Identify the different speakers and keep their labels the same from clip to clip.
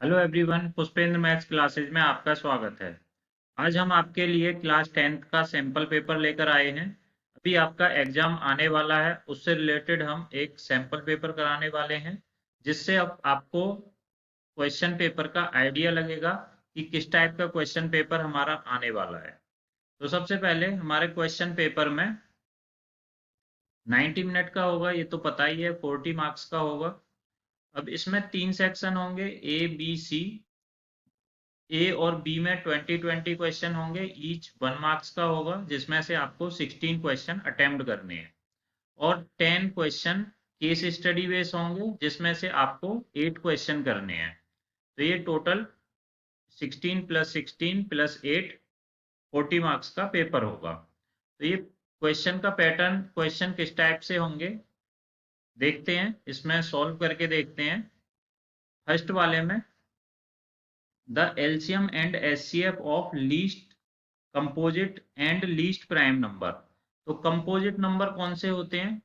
Speaker 1: Hello everyone, Pushpendra maths classes में आपका स्वागत है। आज हम आपके लिए क्लास 10th का सैंपल पेपर लेकर आए हैं। अभी आपका एग्जाम आने वाला है, उससे रिलेटेड हम एक सैंपल पेपर कराने वाले हैं, जिससे अब आपको क्वेश्चन पेपर का आइडिया लगेगा कि किस टाइप का क्वेश्चन पेपर हमारा आने वाला है। तो सबसे पहले हमारे क्वेश्चन पेपर में 90 मिनट का होगा, ये तो पता ही है, 40 मार्क्स का होगा। अब इसमें 3 सेक्शन होंगे, ए बी सी। ए और बी में 20-20 क्वेश्चन होंगे, ईच 1 मार्क्स का होगा, जिसमें से आपको 16 क्वेश्चन अटेम्प्ट करने हैं। और 10 क्वेश्चन केस स्टडी बेस होंगे, जिसमें से आपको 8 क्वेश्चन करने हैं। तो ये टोटल 16 + 16 + 8 40 मार्क्स का पेपर होगा। तो ये क्वेश्चन का पैटर्न, क्वेश्चन किस टाइप से होंगे देखते हैं, इसमें सॉल्व करके देखते हैं। फर्स्ट वाले में the LCM and HCF of least composite and least prime number. तो कंपोजिट नंबर कौन से होते हैं?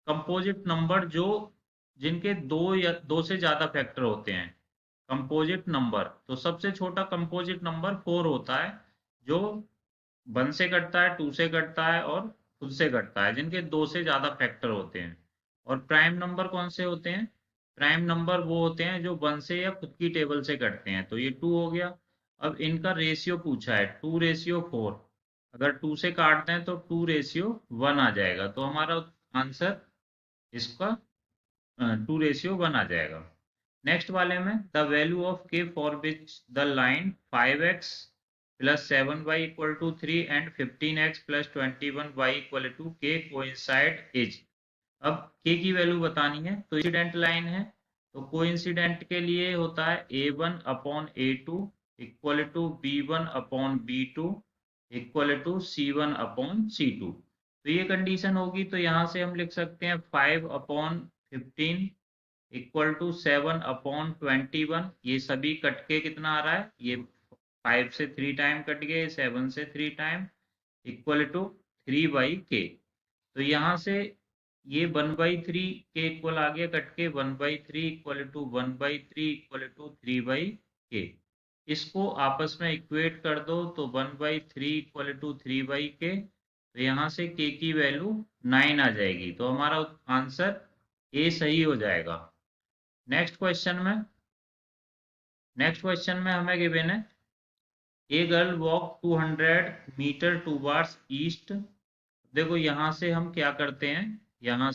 Speaker 1: कंपोजिट नंबर जो जिनके दो या दो से ज्यादा फैक्टर होते हैं। कंपोजिट नंबर तो सबसे छोटा कंपोजिट नंबर 4 होता है, जो 1 से कटता है, 2 से कटता है और खुद से कटता है, जिनके दो से ज्यादा फैक्टर होते हैं। और प्राइम नंबर कौन से होते हैं? प्राइम नंबर वो होते हैं जो 1 से या खुद की टेबल से कटते हैं। तो ये 2 हो गया। अब इनका रेशियो पूछा है, 2:4। अगर 2 से काटते हैं तो 2:1 आ जाएगा। तो हमारा आंसर इसका 2:1 आ जाएगा। नेक्स्ट वाले में द वैल्यू ऑफ के for which the line 5x + 7y = 3 and 15x + 21y = k coincide is. अब k की वैल्यू बतानी है, तो इंसिडेंट लाइन है, तो कोइंसिडेंट के लिए होता है a1/a2 = b1/b2 = c1/c2। तो ये कंडीशन होगी, तो यहाँ से हम लिख सकते हैं 5/15 = 7/21। ये सभी कट के कितना आ रहा है? ये 5 से 3 टाइम कट गए, 7 से 3 टाइम, = 3/k। तो यहाँ से ये 1/3 के इक्वल आ गया, कट के 1/3 = 1/3 = 3/k। इसको आपस में इक्वेट कर दो तो 1/3 = 3/k। तो यहाँ से k की वैल्यू 9 आ जाएगी। तो हमारा आंसर ए सही हो जाएगा। नेक्स्ट क्वेश्चन में हमें गिवन है a girl walk 200 metre towards east. देखो यहाँ से हम क्या करते हैं, यहाँ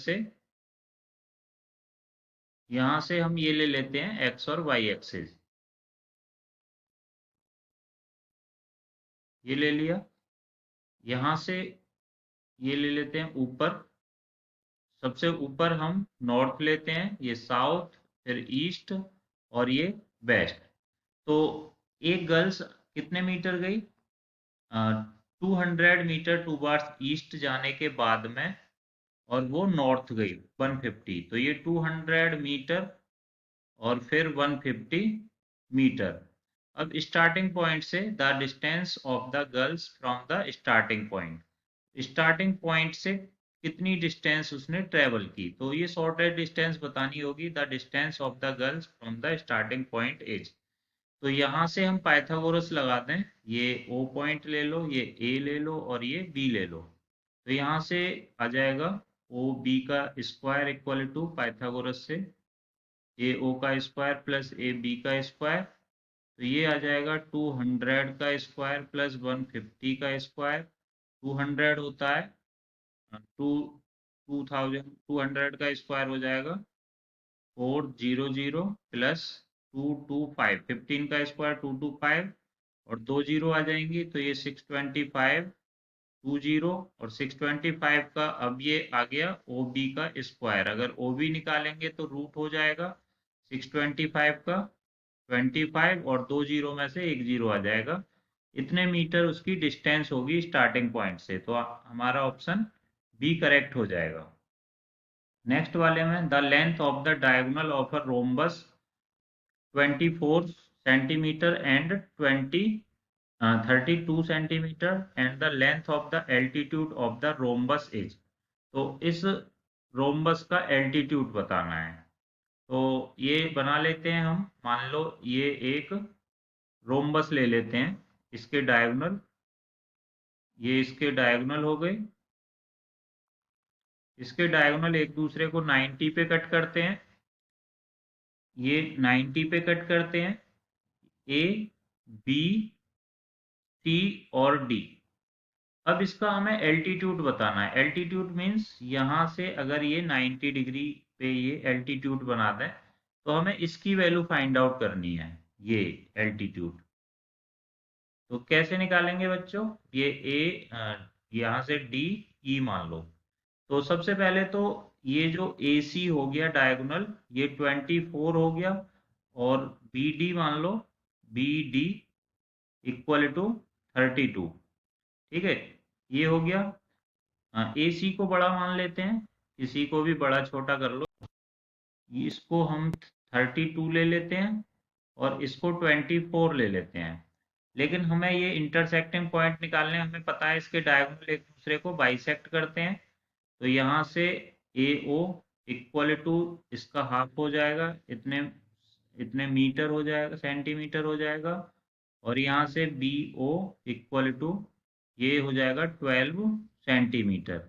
Speaker 1: से हम ये ले लेते हैं एक्स और वाई एक्सिस। ये ले लिया। यहाँ से ये ले लेते हैं ऊपर। सबसे ऊपर हम नॉर्थ लेते हैं, ये साउथ, फिर ईस्ट और ये वेस्ट। तो एक गर्ल्स कितने मीटर गई? 200 मीटर टूवर्ड्स ईस्ट जाने के बाद में, और वो नॉर्थ गई 150। तो ये 200 मीटर और फिर 150 मीटर। अब स्टार्टिंग पॉइंट से the distance of the girls from the starting point. Starting point से कितनी डिस्टेंस उसने ट्रेवल की, तो ये शॉर्टेस्ट डिस्टेंस बतानी होगी। The distance of the girls from the starting point is. तो यहाँ से हम पाइथागोरस लगा दें। ये ओ पॉइंट ले लो, ये ए ले लो और ये बी ले लो। तो यहाँ से आ जाएगा ओ बी का स्क्वायर इक्वल टू पाइथागोरस से ए ओ का स्क्वायर प्लस ए बी का स्क्वायर। तो ये आ जाएगा 200 का स्क्वायर प्लस 150 का स्क्वायर। 200 होता है टू 200 का स्क्वायर हो जाएगा 400 प्लस 225, 15 का स्क्वायर 225 और दो जीरो आ जाएंगी, तो ये 625 20 और 625 का। अब ये आ गया ओ बी का स्क्वायर। अगर ओ बी निकालेंगे तो रूट हो जाएगा 625 का 25 और दो जीरो में से एक जीरो आ जाएगा। इतने मीटर उसकी डिस्टेंस होगी स्टार्टिंग पॉइंट से। तो हमारा ऑप्शन बी करेक्ट हो जाएगा। नेक्स्ट वाले में the length of the diagonal of a rhombus 24 centimetre and 32 centimetre and the length of the altitude of the rhombus is. तो इस रोम्बस का एल्टीट्यूड बताना है। तो ये बना लेते हैं हम। मान लो ये एक रोम्बस ले लेते हैं, इसके डायगोनल, ये इसके डायगोनल हो गए। इसके डायगोनल एक दूसरे को 90 पे कट करते हैं, ये 90 पे कट करते हैं। ए, बी, सी और डी। अब इसका हमें एल्टीट्यूड बताना है। एल्टीट्यूड मीन्स यहाँ से अगर ये 90 डिग्री पे ये एल्टीट्यूड बना दें तो हमें इसकी वैल्यू फाइंड आउट करनी है, ये एल्टीट्यूड। तो कैसे निकालेंगे बच्चों? ये ए, यहाँ से डी, ई मान लो। तो सबसे पहले तो ये जो ए सी हो गया डायगोनल, ये 24 हो गया। और बी डी मान लो, बी डी इक्वल टू 32। ठीक है, ये हो गया। ए सी को बड़ा मान लेते हैं, किसी को भी बड़ा छोटा कर लो। इसको हम 32 ले लेते हैं और इसको 24 ले लेते हैं। लेकिन हमें ये इंटरसेक्टिंग पॉइंट निकालने हैं, हमें पता है इसके डायगोनल एक दूसरे को बाइसेक्ट करते हैं। तो यहाँ से ए ओ इक्वल टू इसका हाफ हो जाएगा, इतने इतने मीटर हो जाएगा, सेंटीमीटर हो जाएगा। और यहाँ से बी ओ इक्वल टू ये हो जाएगा 12 सेंटीमीटर।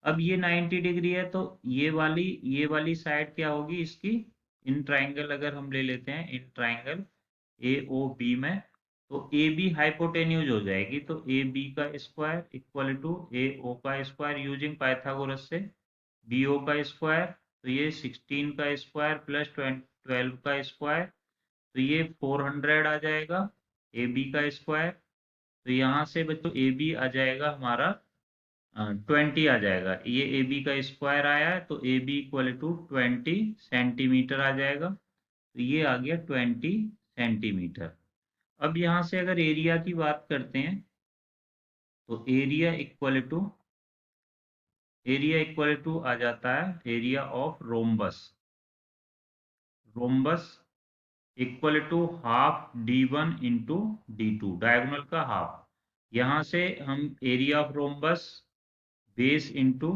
Speaker 1: अब ये 90 डिग्री है तो ये वाली साइड क्या होगी इसकी? इन ट्राइंगल अगर हम ले लेते हैं, in triangle A O B में, तो ए बी हाइपोटेन्यूज हो जाएगी। तो ए बी का स्क्वायर इक्वल टू ए ओ का स्क्वायर यूजिंग पाइथागोरस से, बी ओ का स्क्वायर, तो ये 16 का स्क्वायर प्लस 12 का स्क्वायर, तो ये 400 आ जाएगा। ए बी का स्क्वायर, तो यहाँ से बच्चों ए बी आ जाएगा हमारा 20 आ जाएगा। ये ए बी का स्क्वायर आया है तो A B equal to 20 centimetre आ जाएगा। तो ये आ गया 20 सेंटीमीटर। अब यहाँ से अगर एरिया की बात करते हैं तो एरिया इक्वल टू आ जाता है area of rhombus. Rhombus equal to half d1 into d2, diagonal का हाफ। यहाँ से हम area of rhombus base into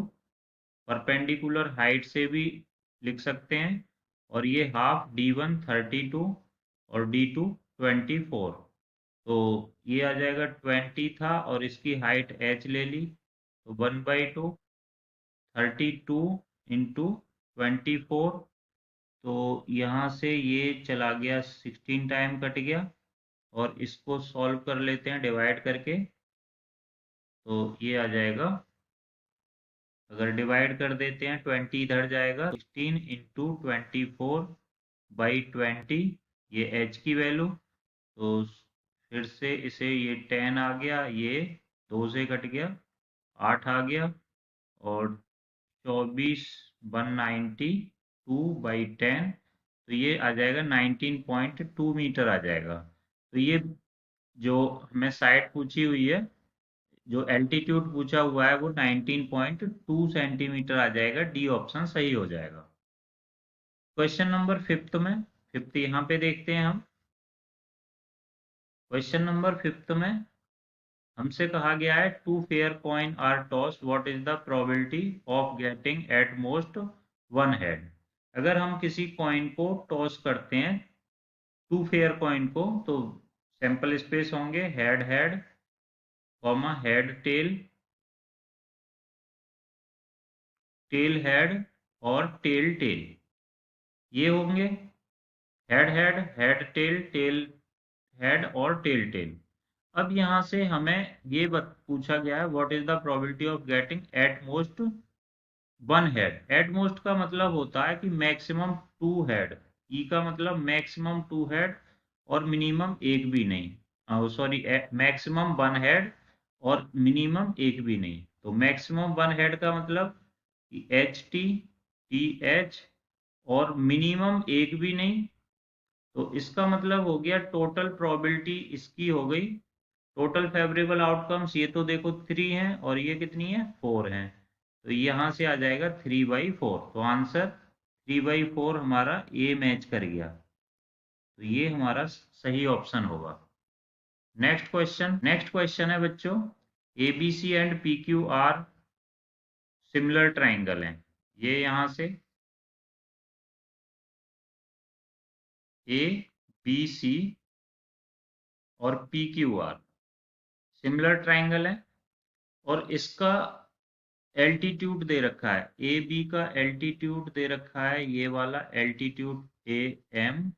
Speaker 1: perpendicular height से भी लिख सकते हैं। और ये हाफ d1 32 और d2 24। तो ये आ जाएगा 20 था और इसकी हाइट h ले ली, तो 1/2 32 इंटू 24। तो यहाँ से ये चला गया 16 टाइम कट गया। और इसको सॉल्व कर लेते हैं डिवाइड करके, तो ये आ जाएगा, अगर डिवाइड कर देते हैं 20 इधर जाएगा, 16 इंटू 24/20, ये h की वैल्यू। तो फिर से इसे ये 10 आ गया, ये 2 से कट गया, 8 आ गया। और 24 192/10, तो ये आ जाएगा 19.2 मीटर आ जाएगा। तो ये जो हमें साइड पूछी हुई है, जो एल्टीट्यूड पूछा हुआ है वो 19.2 सेंटीमीटर आ जाएगा। डी ऑप्शन सही हो जाएगा। क्वेश्चन नंबर फिफ्थ में, फिफ्थ यहाँ पे देखते हैं हम। क्वेश्चन नंबर फिफ्थ में हमसे कहा गया है two fair coin are toss, what is the probability of getting at most one head. अगर हम किसी कॉइन को टॉस करते हैं, टू फेयर कॉइन को, तो सैंपल स्पेस होंगे head head, comma head tail, tail head और टेल टेल, ये होंगे head head, head tail, tail head और टेल टेल। अब यहाँ से हमें ये पूछा गया है what is the probability of getting at most one head. At most का मतलब होता है कि मैक्सिमम टू हेड, ई का मतलब मैक्सिमम टू हेड और मिनिमम एक भी नहीं, सॉरी मैक्सिमम वन हेड और मिनिमम एक भी नहीं। तो मैक्सिमम वन हेड का मतलब एच टी, टी एच, और मिनिमम एक भी नहीं। तो इसका मतलब हो गया टोटल प्रोबेबिलिटी इसकी हो गई, टोटल फेवरेबल आउटकम्स ये तो देखो 3 हैं और ये कितनी है 4 हैं। तो यहाँ से आ जाएगा 3/4। तो आंसर 3/4 हमारा ए मैच कर गया। तो ये हमारा सही ऑप्शन होगा। नेक्स्ट क्वेश्चन है बच्चों, A B C and P Q R similar triangle हैं। ये यहाँ से ए बी सी और P Q R similar triangle है और इसका एल्टीट्यूड दे रखा है, ए बी का एल्टीट्यूड दे रखा है ये वाला एल्टीट्यूड ए एम,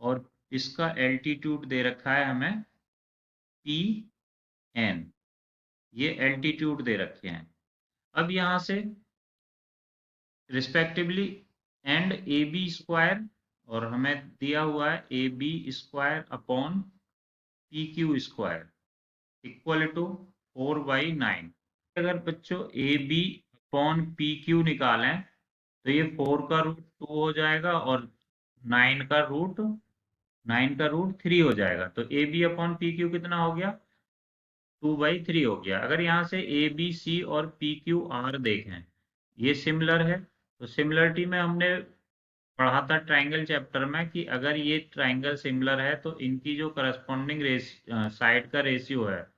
Speaker 1: और इसका एल्टीट्यूड दे रखा है हमें पी एन, ये एल्टीट्यूड दे रखे हैं। अब यहां से respectively and A B square, और हमें दिया हुआ है A B square upon P Q square equal to 4/9। अगर बच्चों A B upon P Q निकालें तो ये 4 का रूट 2 हो जाएगा और 9 का रूट 3 हो जाएगा। तो A B upon P Q कितना हो गया? 2/3 हो गया। अगर यहाँ से ए बी सी और पी क्यू आर देखें, ये सिमिलर है, तो सिमिलरिटी में हमने पढ़ा था ट्राइंगल चैप्टर में कि अगर ये ट्राइंगल सिमिलर है तो इनकी जो करस्पॉन्डिंग साइड का रेशियो है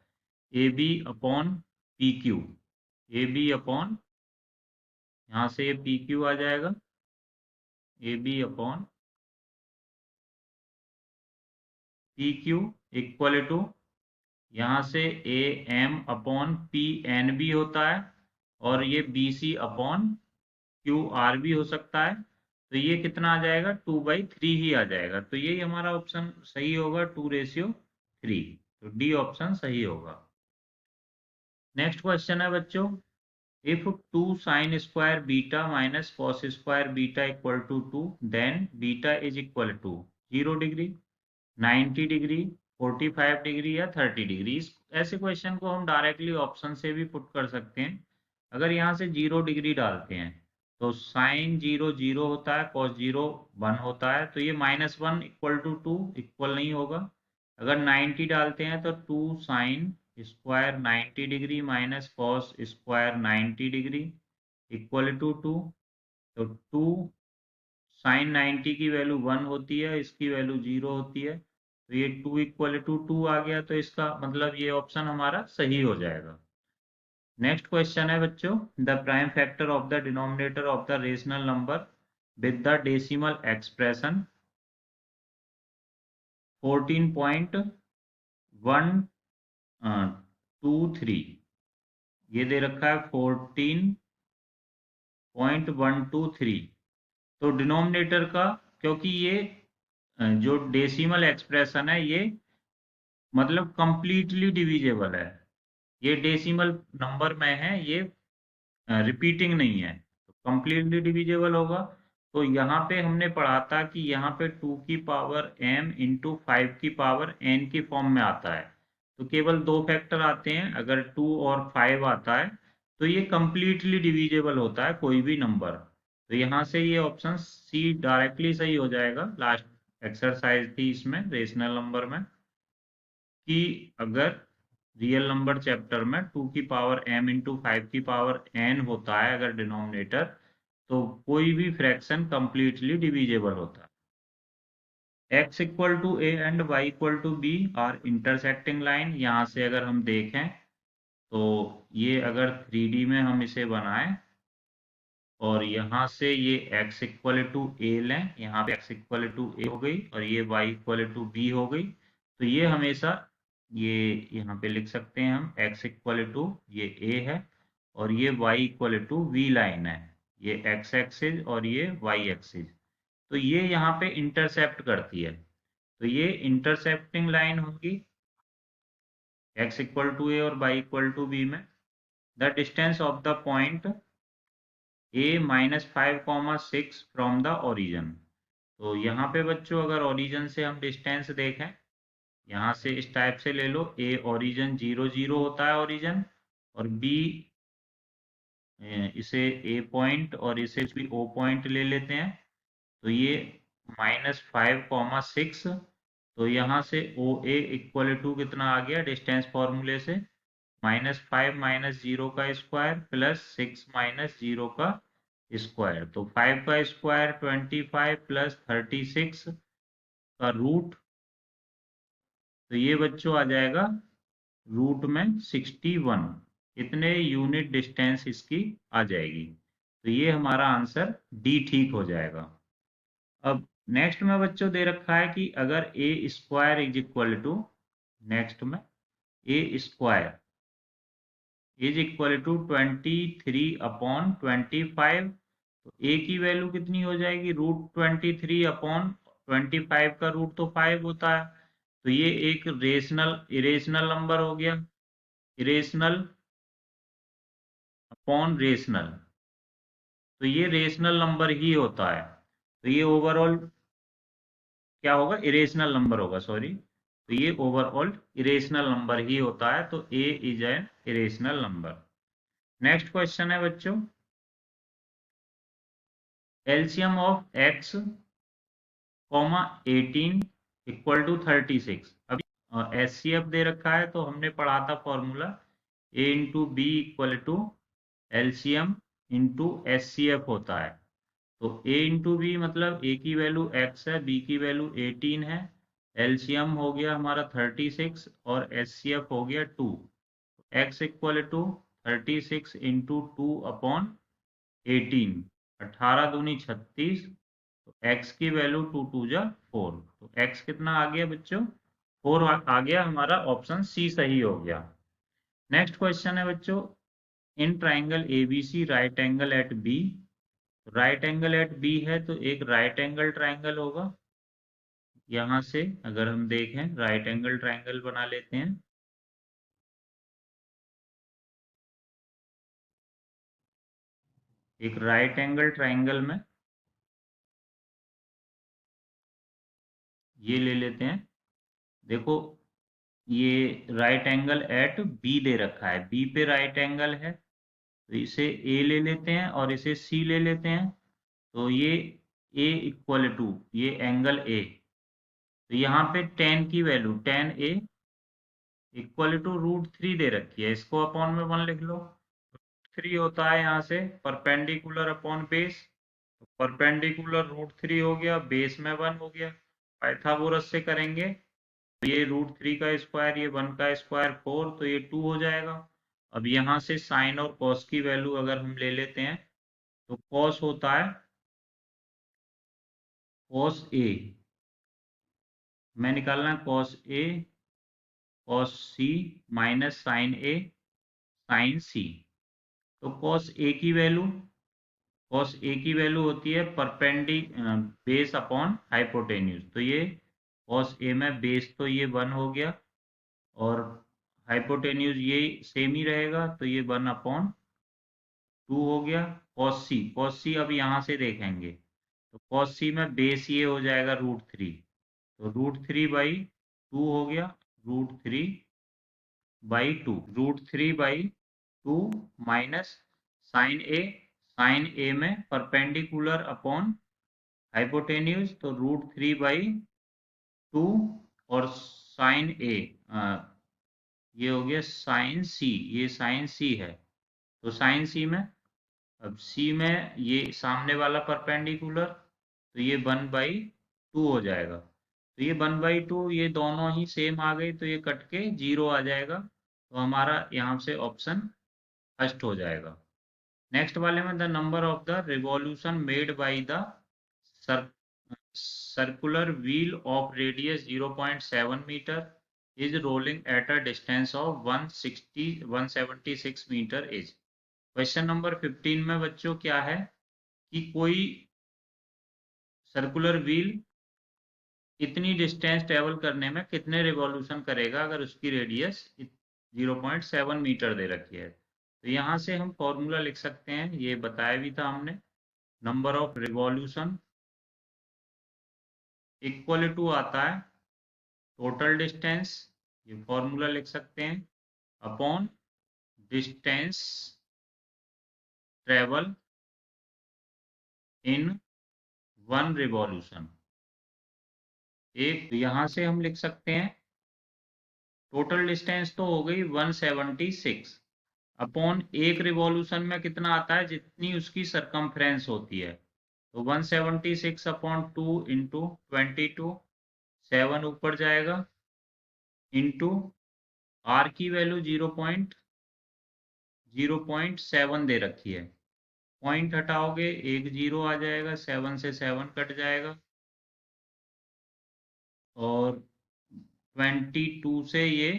Speaker 1: A B upon P Q, A B upon, यहाँ से ये पी क्यू आ जाएगा, A B upon P Q equal to, यहाँ से A M upon P N भी होता है और ये B C upon Q R भी हो सकता है। तो ये कितना आ जाएगा? 2/3 ही आ जाएगा। तो ये हमारा ऑप्शन सही होगा, 2:3। तो डी ऑप्शन सही होगा। नेक्स्ट क्वेश्चन है बच्चों, if 2 sin square beta minus cos square beta equal to 2, then beta is equal to 0 degree, 90 degree, 45 degree या 30 डिग्री। ऐसे क्वेश्चन को हम डायरेक्टली ऑप्शन से भी पुट कर सकते हैं। अगर यहाँ से 0 डिग्री डालते हैं तो साइन 0 0 होता है, कॉस 0 1 होता है, तो ये -1 इक्वल टू 2 इक्वल नहीं होगा। अगर 90 डालते हैं तो 2 sine square 90 degree minus cos square 90 degree equal to 2। तो 2 साइन 90 की वैल्यू 1 होती है, इसकी वैल्यू 0 होती है, तो ये 2 इक्वल टू 2 आ गया, तो इसका मतलब ये ऑप्शन हमारा सही हो जाएगा। नेक्स्ट क्वेश्चन है बच्चों, the prime factor of the denominator of the rational number with the decimal expression 14.123, ये दे रखा है 14.123। तो डिनोमिनेटर का, क्योंकि ये जो डेसिमल एक्सप्रेशन है ये मतलब कंप्लीटली डिविजेबल है, ये डेसिमल नंबर में है, ये रिपीटिंग नहीं है, तो कंप्लीटली डिविजेबल होगा। तो यहाँ पे हमने पढ़ा था कि यहाँ पे 2 की पावर m इंटू 5 की पावर n की फॉर्म में आता है, तो केवल दो फैक्टर आते हैं। अगर 2 और 5 आता है तो ये कंप्लीटली डिविजेबल होता है कोई भी नंबर। तो यहाँ से ये ऑप्शन सी डायरेक्टली सही हो जाएगा। लास्ट एक्सरसाइज थी इसमें रेशनल नंबर में कि अगर रियल नंबर चैप्टर में 2 की पावर m इंटू 5 की पावर n होता है अगर डिनोमिनेटर, तो कोई भी फ्रैक्शन कंप्लीटली डिविजेबल होता है। x equal to a and y equal to b are intersecting line. यहाँ से अगर हम देखें तो ये अगर 3D में हम इसे बनाएं और यहाँ से ये x इक्वल टू a लें, यहाँ पे x इक्वल टू a हो गई और ये y इक्वल टू b हो गई, तो ये हमेशा ये यहाँ पे लिख सकते हैं हम x इक्वल टू ये a है और ये y equal to v line है, ये x एक्सिस और ये y एक्सिस, तो ये यहाँ पे इंटरसेप्ट करती है, तो ये इंटरसेप्टिंग लाइन होगी x इक्वल टू a और y इक्वल टू b में। The distance of the point a -5,6 from the origin. तो यहाँ पे बच्चों अगर ओरिजिन से हम डिस्टेंस देखें, यहाँ से इस टाइप से ले लो, a ओरिजिन 0 0 होता है ओरिजिन, और b इसे a पॉइंट और इसे भी o पॉइंट ले लेते हैं, तो ये -5,6। तो यहाँ से ओ ए इक्वल टू कितना आ गया डिस्टेंस फॉर्मूले से, -5 - 0 का स्क्वायर प्लस 6 - 0 का स्क्वायर, तो 5 का स्क्वायर 25 प्लस 36 का रूट, तो ये बच्चों आ जाएगा रूट में 61, इतने यूनिट डिस्टेंस इसकी आ जाएगी। तो ये हमारा आंसर डी ठीक हो जाएगा। अब नेक्स्ट में बच्चों दे रखा है कि अगर A square is equal to, next में A square is equal to 23/25, तो ए की वैल्यू कितनी हो जाएगी, √23/25 का रूट तो 5 होता है, तो ये एक इरेशनल नंबर हो गया, इरेशनल अपॉन रेशनल, तो ये रेशनल नंबर ही होता है, तो ये ओवरऑल क्या होगा, इरेशनल नंबर होगा, सॉरी, तो ये ओवरऑल इरेशनल नंबर ही होता है, तो A is an irrational number. Next question है बच्चों, LCM of X comma 18 equal to 36। अभी एचसीएफ दे रखा है, तो हमने पढ़ा था formula A into B equal to LCM into HCF होता है, तो a इंटू बी मतलब a की वैल्यू x है, b की वैल्यू 18 है, एलसीएम हो गया हमारा 36 और एचसीएफ हो गया 2, x इक्वल टू 36 इंटू 2/18, 18 दूनी 36, तो x की वैल्यू 2 2 जा 4, तो x कितना आ गया बच्चों, 4 आ गया, हमारा ऑप्शन सी सही हो गया। नेक्स्ट क्वेश्चन है बच्चों, in triangle ABC right angle at B, right angle at B है तो एक राइट एंगल ट्राइंगल होगा, यहां से अगर हम देखें राइट एंगल ट्राइंगल बना लेते हैं, एक राइट एंगल ट्राइंगल में ये ले लेते हैं, देखो ये राइट एंगल एट बी दे रखा है, बी पे राइट एंगल है, तो इसे ए ले लेते हैं और इसे सी ले लेते हैं, तो ये ए इक्वल टू ये एंगल ए, तो यहाँ पे टेन की वैल्यू टेन ए इक्वल टू √3 दे रखी है, इसको अपॉन में 1 लिख लो, 3 होता है यहाँ से परपेंडिकुलर अपॉन बेस, परपेंडिकुलर √3 हो गया, बेस में 1 हो गया, पाइथागोरस से करेंगे तो ये √3 का स्क्वायर, ये 1 का स्क्वायर 4, तो ये 2 हो जाएगा। अब यहाँ से साइन और कॉस की वैल्यू अगर हम ले लेते हैं, तो कॉस होता है कॉस ए, मैं निकालना है cos A cos C minus sign A sign सी, तो कॉस ए की वैल्यू होती है बेस अपॉन हाइपोटेन्यूज, तो ये कॉस ए में बेस तो ये 1 हो गया और हाइपोटेन्यूज ये सेम ही रहेगा, तो ये 1/2 हो गया, कॉस सी अब यहाँ से देखेंगे, तो कॉस सी में बेस ये हो जाएगा √3, तो √3/2 हो गया, √3/2 माइनस साइन ए में परपेंडिकुलर अपॉन हाइपोटेन्यूज, तो √3/2 और साइन ए ये हो गया साइन सी, ये साइन सी है, तो साइन सी में अब सी में ये सामने वाला परपेंडिकुलर, तो ये 1/2 हो जाएगा, तो ये 1/2 ये दोनों ही सेम आ गई, तो ये कट के 0 आ जाएगा, तो हमारा यहाँ से ऑप्शन फर्स्ट हो जाएगा। नेक्स्ट वाले में the number of the revolution made by the circular wheel of radius 0.7 meter is rolling at a distance of 176 meter is। Question number 15 में बच्चों क्या है कि कोई सर्कुलर व्हील इतनी डिस्टेंस ट्रेवल करने में कितने रिवॉल्यूशन करेगा अगर उसकी रेडियस 0.7 मीटर दे रखी है, तो यहाँ से हम फॉर्मूला लिख सकते हैं, ये बताया भी था हमने, number of revolution equal to आता है टोटल डिस्टेंस, ये फॉर्मूला लिख सकते हैं, upon distance travel in 1 revolution. एक यहाँ से हम लिख सकते हैं टोटल डिस्टेंस तो हो गई 176, अपॉन एक रिवॉल्यूशन में कितना आता है, जितनी उसकी सरकमफ्रेंस होती है, तो 176/2 इंटू 22, 7 ऊपर जाएगा, इंटू आर की वैल्यू 0.7 दे रखी है, पॉइंट हटाओगे एक 0 आ जाएगा, 7 से 7 कट जाएगा, और 22 से ये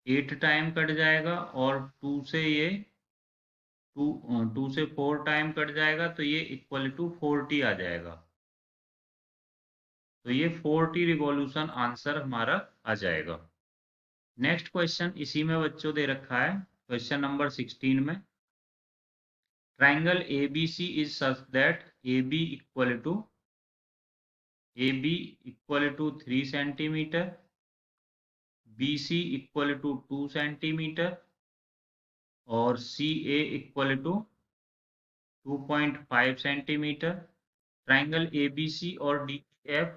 Speaker 1: 8 टाइम कट जाएगा और 2 से ये 2 से 4 टाइम कट जाएगा, तो ये इक्वल टू 40 आ जाएगा। तो ये 40 रिवॉल्यूशन आंसर हमारा आ जाएगा। नेक्स्ट क्वेश्चन इसी में बच्चों दे रखा है, क्वेश्चन नंबर 16 में, triangle ABC is such that AB equal to 3 centimetre, BC equal to 2 centimetre और CA equal to 2.5 centimetre. Triangle ABC और DEF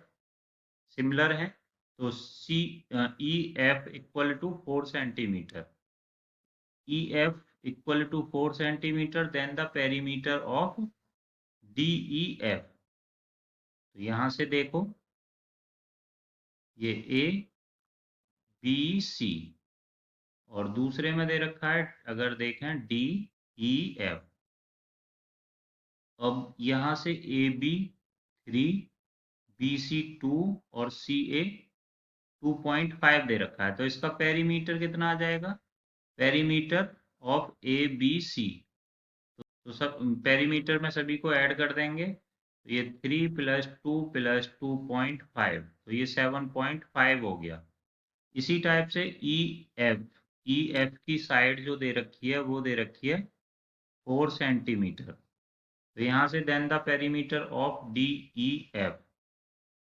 Speaker 1: सिमिलर है, तो EF equal to 4 centimetre, EF equal to 4 centimetre, then the perimeter of DEF। तो यहां से देखो, ये ABC और दूसरे में दे रखा है, अगर देखें DEF। अब यहां से AB 3, BC 2 और CA 2.5 दे रखा है, तो इसका पेरीमीटर कितना आ जाएगा, पेरीमीटर ऑफ ABC। तो सब पेरीमीटर में सभी को ऐड कर देंगे, तो ये 3 + 2 + 2.5, तो ये 7.5 हो गया। इसी टाइप से EF की साइड जो दे रखी है वो दे रखी है 4 सेंटीमीटर। तो यहाँ से then the perimeter of DEF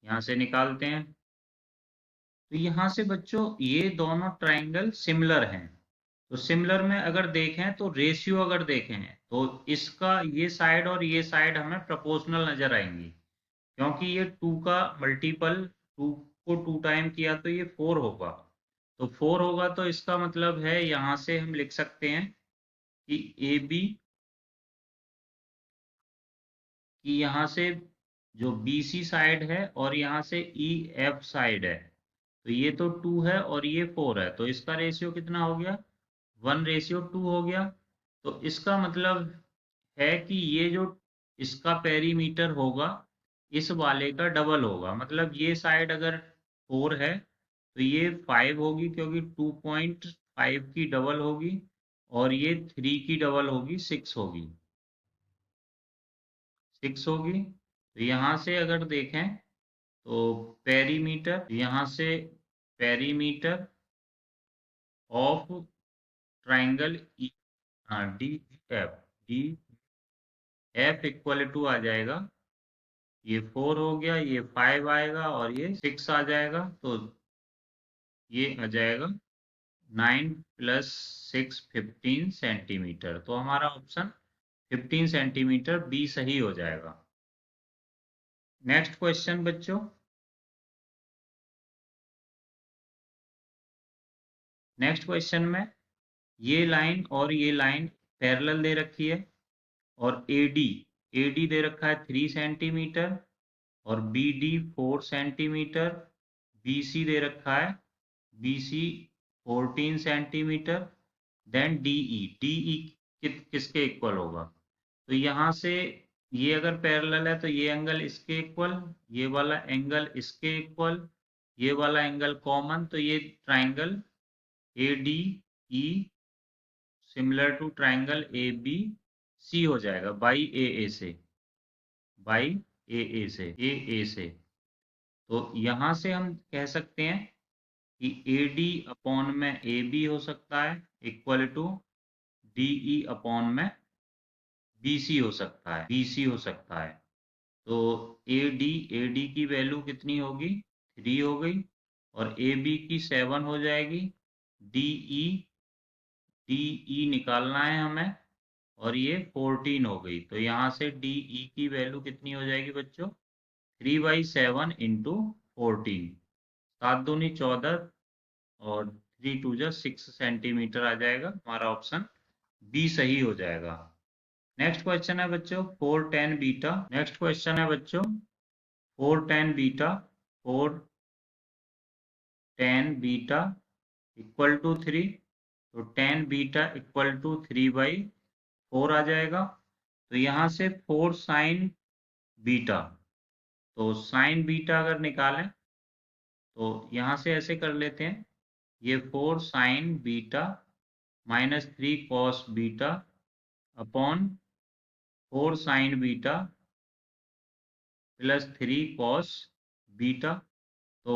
Speaker 1: यहाँ से निकालते हैं। तो यहाँ से बच्चों ये दोनों ट्राइंगल सिमिलर हैं, तो सिमिलर में अगर देखें तो रेशियो अगर देखें तो इसका ये साइड और ये साइड हमें प्रोपोर्शनल नजर आएंगी, क्योंकि ये 2 का मल्टीपल 2 को 2 टाइम किया तो ये 4 होगा। तो 4 होगा तो इसका मतलब है यहाँ से हम लिख सकते हैं कि AB की यहाँ से जो BC साइड है और यहाँ से EF साइड है, तो ये तो 2 है और ये 4 है, तो इसका रेशियो कितना हो गया, 1:2 हो गया। तो इसका मतलब है कि ये जो इसका पेरीमीटर होगा इस वाले का डबल होगा, मतलब ये साइड अगर 4 है तो ये 5 होगी, क्योंकि 2.5 की डबल होगी, और ये 3 की डबल होगी, 6 होगी, 6 होगी। तो यहाँ से अगर देखें तो पेरीमीटर, यहाँ से perimeter of triangle D F equal to आ जाएगा, ये 4 हो गया, ये 5 आएगा और ये 6 आ जाएगा, तो ये आ जाएगा 9 + 6 15 सेंटीमीटर। तो हमारा ऑप्शन 15 सेंटीमीटर बी सही हो जाएगा। नेक्स्ट क्वेश्चन बच्चों, नेक्स्ट क्वेश्चन में ये लाइन और ये लाइन पैरेलल दे रखी है, और एडी दे रखा है 3 सेंटीमीटर और BD 4 सेंटीमीटर, BC दे रखा है BC 14 सेंटीमीटर, देन DE किसके इक्वल होगा, तो यहाँ से ये अगर पैरेलल है तो ये एंगल इसके इक्वल, ये वाला एंगल इसके इक्वल, ये वाला एंगल कॉमन, तो ये triangle ADE similar to triangle ABC हो जाएगा बाई AA से, बाई AA से। तो यहाँ से हम कह सकते हैं कि AD अपॉन में AB हो सकता है इक्वल टू DE अपॉन में BC हो सकता है। तो AD की वैल्यू कितनी होगी, 3 हो गई, और AB की 7 हो जाएगी, DE निकालना है हमें, और ये 14 हो गई, तो यहाँ से DE की वैल्यू कितनी हो जाएगी बच्चों, 3/7 इंटू 14, 7 दूनी 14 और 3 2 जा 6 सेंटीमीटर आ जाएगा, हमारा ऑप्शन बी सही हो जाएगा। नेक्स्ट क्वेश्चन है बच्चों 4tan बीटा, नेक्स्ट क्वेश्चन है बच्चों 4tan beta, 4tan beta equal to 3, तो tan बीटा इक्वल टू 3/4 आ जाएगा। तो यहाँ से 4 sin बीटा, तो साइन बीटा अगर निकालें तो यहाँ से ऐसे कर लेते हैं, ये 4 sign beta minus 3 cos beta upon 4 sign beta plus 3 cos beta. तो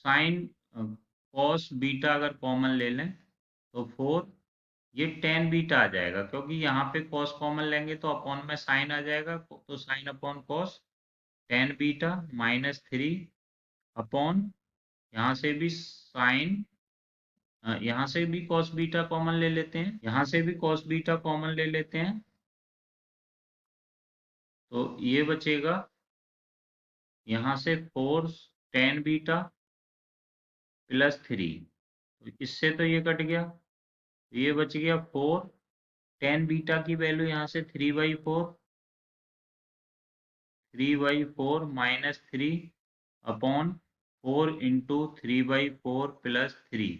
Speaker 1: साइन कॉस बीटा अगर कॉमन ले लें तो 4, ये टेन बीटा आ जाएगा, क्योंकि यहाँ पे कॉस कॉमन लेंगे तो अपॉन में साइन आ जाएगा, तो sine upon cos tan beta minus 3 upon, यहाँ से भी साइन, यहाँ से भी कॉस बीटा कॉमन ले लेते हैं, यहाँ से भी कॉस बीटा कॉमन ले लेते हैं, तो ये बचेगा यहाँ से 4 टेन बीटा प्लस 3, इससे तो ये कट गया, तो ये बच गया 4 टेन बीटा की वैल्यू यहाँ से 3/4, 3/4 माइनस 3 अपॉन 4 इंटू 3/4 प्लस 3,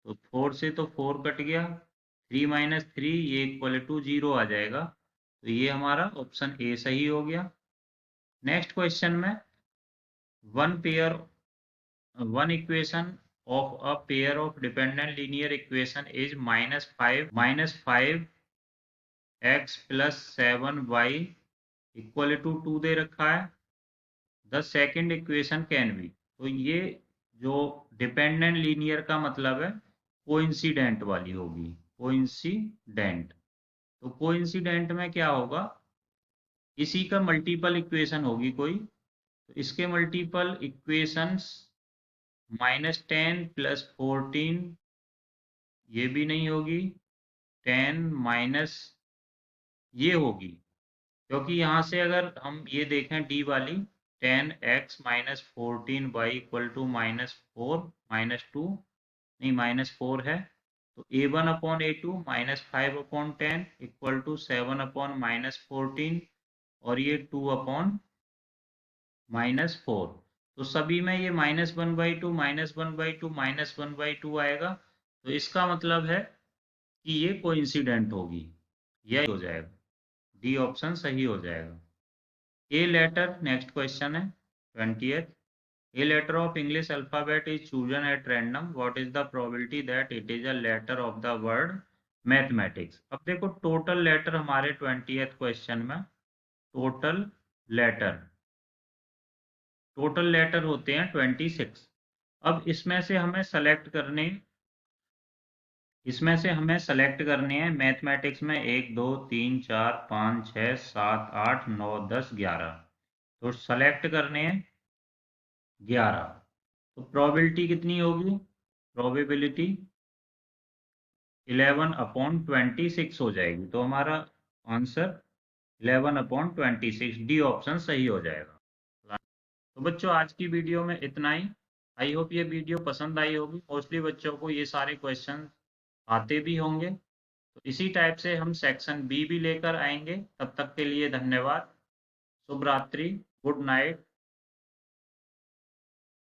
Speaker 1: तो 4 से तो 4 कट गया, 3 माइनस 3 ये इक्वल टू 0 आ जाएगा, तो ये हमारा ऑप्शन ए सही हो गया। नेक्स्ट क्वेश्चन में one equation of a pair of dependent linear equation is -5 x plus 7y equal to 2 दे रखा है, the second equation can be. तो ये जो डिपेंडेंट लीनियर का मतलब है कोइंसिडेंट वाली होगी, कोइंसिडेंट। तो कोइंसिडेंट में क्या होगा, इसी का मल्टीपल इक्वेशन होगी कोई, तो इसके मल्टीपल इक्वेशंस -10 प्लस 14, ये भी नहीं होगी, 10 माइनस ये होगी, क्योंकि यहाँ से अगर हम ये देखें डी वाली, 10x minus 14y equal to -4 -2, नहीं -4 है, तो a1 upon a2 -5 upon 10 equal to 7 upon -14, और ये 2 अपॉन -4, तो सभी में ये -1/2 -1/2 -1/2 आएगा, तो इसका मतलब है कि ये कोइंसिडेंट होगी, यह हो जाएगा, डी ऑप्शन सही हो जाएगा। ए लेटर, नेक्स्ट क्वेश्चन है 20th, a letter of English alphabet is chosen at random, what is the probability that it is a letter of the word mathematics। अब देखो टोटल लेटर हमारे 20th question में, total letter होते हैं 26। अब इसमें से हमें सेलेक्ट करने हैं मैथमेटिक्स में 1 2 3 4 5 6 7 8 9 10 11, तो सेलेक्ट करने हैं 11, तो प्रोबेबिलिटी कितनी होगी, प्रोबेबिलिटी 11/26 हो जाएगी, तो हमारा आंसर 11/26, डी ऑप्शन सही हो जाएगा। तो बच्चों आज की वीडियो में इतना ही, आई होप ये वीडियो पसंद आई होगी, मोस्टली बच्चों को ये सारे क्वेश्चन आते भी होंगे, तो इसी टाइप से हम सेक्शन बी भी लेकर आएंगे। तब तक के लिए धन्यवाद, शुभ रात्रि, गुड नाइट।